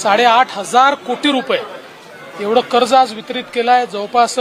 8,500 कोटी रुपये एवढं कर्ज आज वितरित केलं आहे। जवळपास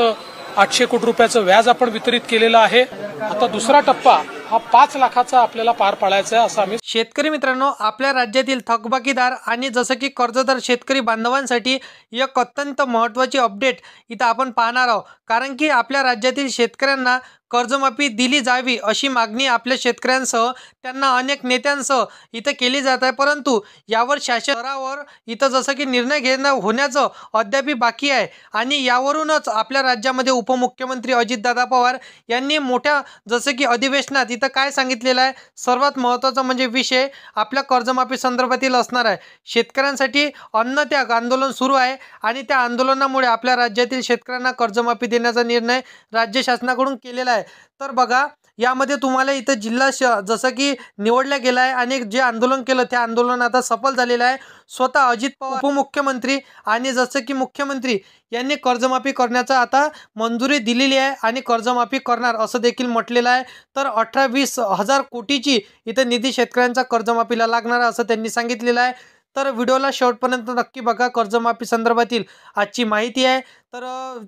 800 कोटी रुपयाचं व्याज आपण वितरित केलेलं आहे। आता दुसरा टप्पा हा 5 लाखाचा आपल्याला पार पाडायचा आहे असं आम्ही। शेतकरी मित्रांनो, आपल्या राज्यातील थकबाकीदार आणि जसं की कर्जदार शेतकरी बांधवांसाठी एक अत्यंत महत्त्वाची अपडेट इथं आपण पाहणार आहोत। कारण की आपल्या राज्यातील शेतकऱ्यांना कर्जमाफी दिली जावी अशी मागणी आपल्या शेतकऱ्यांसह त्यांना अनेक नेत्यांसह इथं केली जात आहे, परंतु यावर शासन स्तरावर इथं जसं की निर्णय घेणं होण्याचं अद्याप बाकी आहे। आणि यावरूनच आपल्या राज्यामध्ये उपमुख्यमंत्री अजितदादा पवार यांनी मोठ्या जसं की अधिवेशनात इथं काय सांगितलेलं आहे, सर्वात महत्त्वाचा म्हणजे विषय आपल्या कर्जमाफी संदर्भातील असणार आहे। शेतकऱ्यांसाठी अन्नत्याग आंदोलन सुरू आहे आणि त्या आंदोलनामुळे आपल्या राज्यातील शेतकऱ्यांना कर्जमाफी देण्याचा निर्णय राज्य शासनाकडून केलेला आहे। तर बघा, यामध्ये तुम्हाला इथं जिल्हा जसं की निवडला गेला आहे आणि जे आंदोलन केलं ते आंदोलन आता सफल झालेलं आहे। स्वतः अजित पवार उपमुख्यमंत्री आणि जसं की मुख्यमंत्री यांनी कर्जमाफी करण्याचा आता मंजुरी दिलेली आहे आणि कर्जमाफी करणार असं देखील म्हटलेलं आहे। तर 18-20 हजार कोटीची इथं निधी शेतकऱ्यांचा कर्जमाफीला लागणार असं त्यांनी सांगितलेलं आहे। तर व्हिडिओला शेवटपर्यंत नक्की बघा, कर्जमाफी संदर्भातील आजची माहिती आहे। तर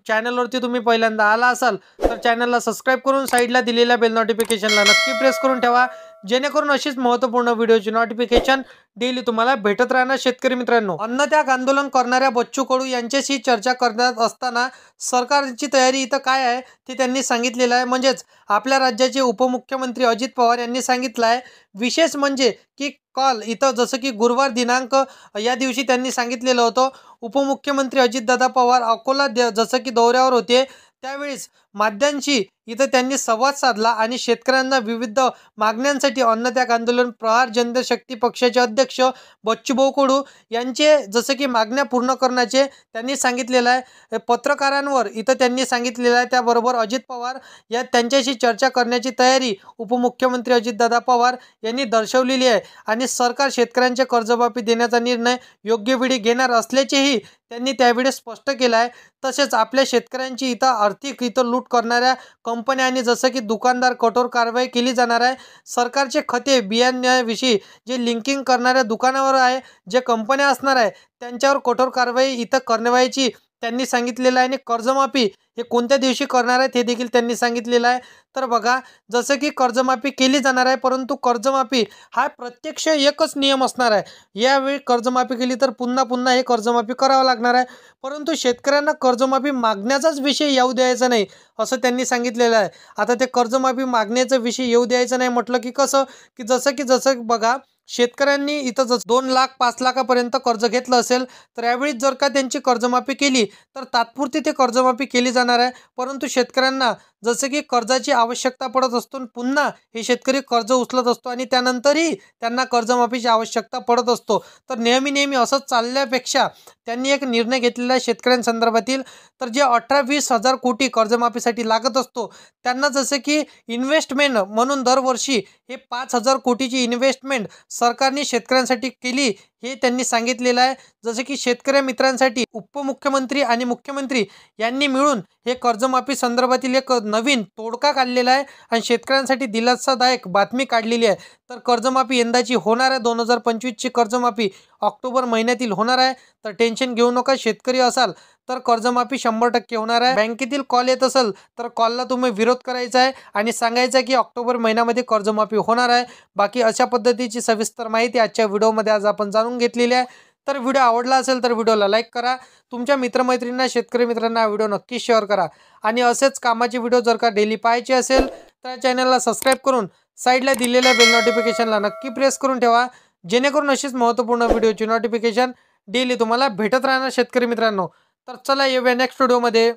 चॅनलवरती तुम्ही पहिल्यांदा आला असाल तर चॅनलला सबस्क्राईब करून साईडला दिलेल्या बेल नोटिफिकेशनला नक्की प्रेस करून ठेवा, जेणेकरून अशीच महत्त्वपूर्ण व्हिडिओची नोटिफिकेशन डेली तुम्हाला भेटत राहणार। शेतकरी मित्रांनो, अन्नत्याग आंदोलन करणाऱ्या बच्चू कडू यांच्याशी चर्चा करण्यात असताना सरकारची तयारी इथं काय आहे ते त्यांनी सांगितलेलं आहे। म्हणजेच आपल्या राज्याचे उपमुख्यमंत्री अजित पवार यांनी सांगितलं आहे। विशेष म्हणजे की काल इथं जसं की गुरुवार दिनांक या दिवशी त्यांनी सांगितलेलं होतं, उपमुख्यमंत्री अजितदादा पवार अकोला जसं की दौऱ्यावर होते त्यावेळेस माध्यमांशी इथं त्यांनी संवाद साधला आणि शेतकऱ्यांना विविध मागण्यांसाठी अन्नत्याग आंदोलन प्रहार जनशक्ती पक्षाचे अध्यक्ष बच्चूभाऊ कडू यांचे जसं की मागण्या पूर्ण करण्याचे त्यांनी सांगितलेलं आहे। पत्रकारांवर इथं त्यांनी सांगितलेलं आहे। त्याबरोबर अजित पवार या त्यांच्याशी चर्चा करण्याची तयारी उपमुख्यमंत्री अजितदादा पवार यांनी दर्शवलेली आहे आणि सरकार शेतकऱ्यांचे कर्जमाफी देण्याचा निर्णय योग्य वेळी घेणार असल्याचेही त्यांनी त्यावेळी स्पष्ट केलं आहे। तसेच आपल्या शेतकऱ्यांची आर्थिक लूट करणाऱ्या कंपन्या आणि जसं की दुकानदार कठोर कारवाई केली जाणार आहे। सरकारचे खते बियाण्याविषयी जे लिंकिंग करणाऱ्या दुकानावर आहे, जे कंपन्या असणार आहे त्यांच्यावर कठोर कारवाई इथं करण्याची त्यांनी सांगितलेलं आहे। आणि कर्जमाफी हे कोणत्या दिवशी करणार आहेत हे देखील त्यांनी सांगितलेलं आहे। तर बघा, जसं की कर्जमाफी केली जाणार आहे, परंतु कर्जमाफी हा प्रत्यक्ष एकच नियम असणार आहे। यावेळी कर्जमाफी केली तर पुन्हा हे कर्जमाफी करावं लागणार आहे, परंतु शेतकऱ्यांना कर्जमाफी मागण्याचाच विषय येऊ द्यायचा नाही असं त्यांनी सांगितलेलं आहे। आता ते कर्जमाफी मागण्याचा विषय येऊ द्यायचा नाही म्हटलं की कसं, की जसं बघा, शेतकऱ्यांनी इथं जसं 2 लाख 5 लाखापर्यंत कर्ज घेतलं असेल तर यावेळी जर का त्यांची कर्जमाफी केली तर तात्पुरती ते कर्जमाफी केली जाणार आहे, परंतु शेतकऱ्यांना जसं की कर्जाची आवश्यकता पडत असतो, पुन्हा हे शेतकरी कर्ज उचलत असतो आणि त्यानंतरही त्यांना कर्जमाफीची आवश्यकता पडत असतो। तर नेहमी असंच चालल्यापेक्षा त्यांनी एक निर्णय घेतलेला आहे शेतकऱ्यांसंदर्भातील। तर जे 18-20 हजार कोटी कर्जमाफीसाठी लागत असतो त्यांना जसं की इन्व्हेस्टमेंट म्हणून दरवर्षी हे 5,000 कोटीची इन्व्हेस्टमेंट सरकारने शेतकऱ्यांसाठी केली हे त्यांनी सांगितलेलं आहे। जसं की शेतकरी मित्रांसाठी उपमुख्यमंत्री आणि मुख्यमंत्री यांनी मिळून हे कर्जमाफी संदर्भातील एक नवीन तोडगा काढलेला आहे आणि शेतकऱ्यांसाठी दिलासादायक बातमी काढलेली आहे। तर कर्जमाफी यंदाची होणार आहे, 2025ची कर्जमाफी ऑक्टोबर महिन्यातील होणार आहे। तर टेन्शन घेऊ नका, शेतकरी असाल तर कर्जमाफी 100% होणार आहे। बँकेतील कॉल येत असेल तर कॉलला तुम्ही विरोध करायचा आहे आणि सांगायचं आहे की ऑक्टोबर महिन्यामध्ये कर्जमाफी होणार आहे। बाकी अशा पद्धतीची सविस्तर माहिती आजच्या व्हिडिओमध्ये आज आपण जाणून घेतलेली आहे। तर व्हिडिओ आवडला असेल तर व्हिडिओला लाईक करा, तुमच्या मित्रमैत्रिणींना शेतकरी मित्रांना व्हिडिओ नक्की शेअर करा आणि असेच कामाचे व्हिडिओ जर का डेली पाहायचे असेल तर चॅनलला सबस्क्राईब करून साईडला दिलेल्या बेल नोटिफिकेशनला नक्की प्रेस करून ठेवा, जेणेकरून अशीच महत्त्वपूर्ण व्हिडिओची नोटिफिकेशन डेली तुम्हाला भेटत राहणार। शेतकरी मित्रांनो, तर चला येऊया नेक्स्ट व्हिडिओमध्ये।